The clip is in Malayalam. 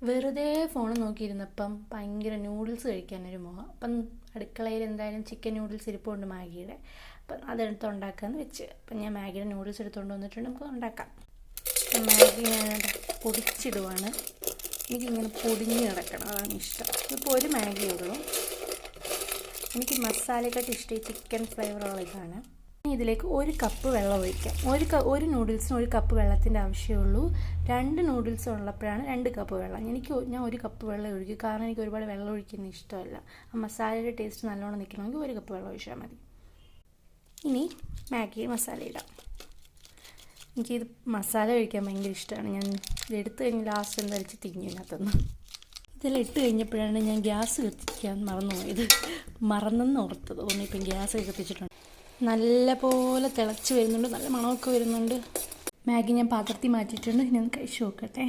വെറുതെ ഫോൺ നോക്കിയിരുന്നപ്പം ഭയങ്കര നൂഡിൽസ് കഴിക്കാനൊരു മോഹം. അപ്പം അടുക്കളയിൽ എന്തായാലും ചിക്കൻ നൂഡിൽസ് ഇരിപ്പുണ്ട് മാഗിയുടെ. അപ്പം അതെടുത്ത് ഉണ്ടാക്കാമെന്ന് വെച്ച്. അപ്പം ഞാൻ മാഗിയുടെ നൂഡിൽസ് എടുത്തുകൊണ്ട് വന്നിട്ടുണ്ട്, നമുക്ക് ഉണ്ടാക്കാം. മാഗി ഞാൻ പൊടിച്ചിടുവാണ്. എനിക്കിങ്ങനെ പൊടിഞ്ഞ് കിടക്കണം, അതാണ് ഇഷ്ടം. ഇപ്പോൾ ഒരു മാഗിയേ ഉള്ളൂ. എനിക്ക് മസാലയെക്കാട്ട് ഇഷ്ടം ഈ ചിക്കൻ ഫ്ലേവറുള്ള ഇതാണ്. ഇതിലേക്ക് 1 കപ്പ് വെള്ളം ഒഴിക്കാം. ഒരു നൂഡിൽസിന് 1 കപ്പ് വെള്ളത്തിൻ്റെ ആവശ്യമുള്ളൂ. 2 നൂഡിൽസ് ഉള്ളപ്പോഴാണ് 2 കപ്പ് വെള്ളം. ഞാൻ 1 കപ്പ് വെള്ളം ഒഴിക്കും, കാരണം എനിക്ക് ഒരുപാട് വെള്ളം ഒഴിക്കുന്ന ഇഷ്ടമല്ല. ആ മസാലയുടെ ടേസ്റ്റ് നല്ലോണം നിൽക്കണമെങ്കിൽ 1 കപ്പ് വെള്ളം ഒഴിച്ചാൽ മതി. ഇനി മാഗി മസാല ഇടാം. എനിക്കിത് മസാല കഴിക്കാൻ ഭയങ്കര ഇഷ്ടമാണ്. ഞാൻ ഇതെടുത്ത് കഴിഞ്ഞ് ലാസ്റ്റ് എന്താ വെച്ച് തിങ്ങിനകത്തുനിന്ന് ഇതെല്ലാം ഇട്ട് കഴിഞ്ഞപ്പോഴാണ് ഞാൻ ഗ്യാസ് കത്തിക്കാൻ മറന്നുപോയത്. മറന്നെന്ന് ഓർത്തത്. ഇപ്പം ഗ്യാസ് കത്തിച്ചിട്ടുണ്ട്. നല്ല പോലെ തിളച്ച് വരുന്നുണ്ട്, നല്ല മണമൊക്കെ വരുന്നുണ്ട്. മാഗി ഞാൻ പാത്രത്തിൽ മാറ്റിയിട്ടുണ്ട്. ഇനി ഒന്ന് കഴിച്ച് നോക്കട്ടെ.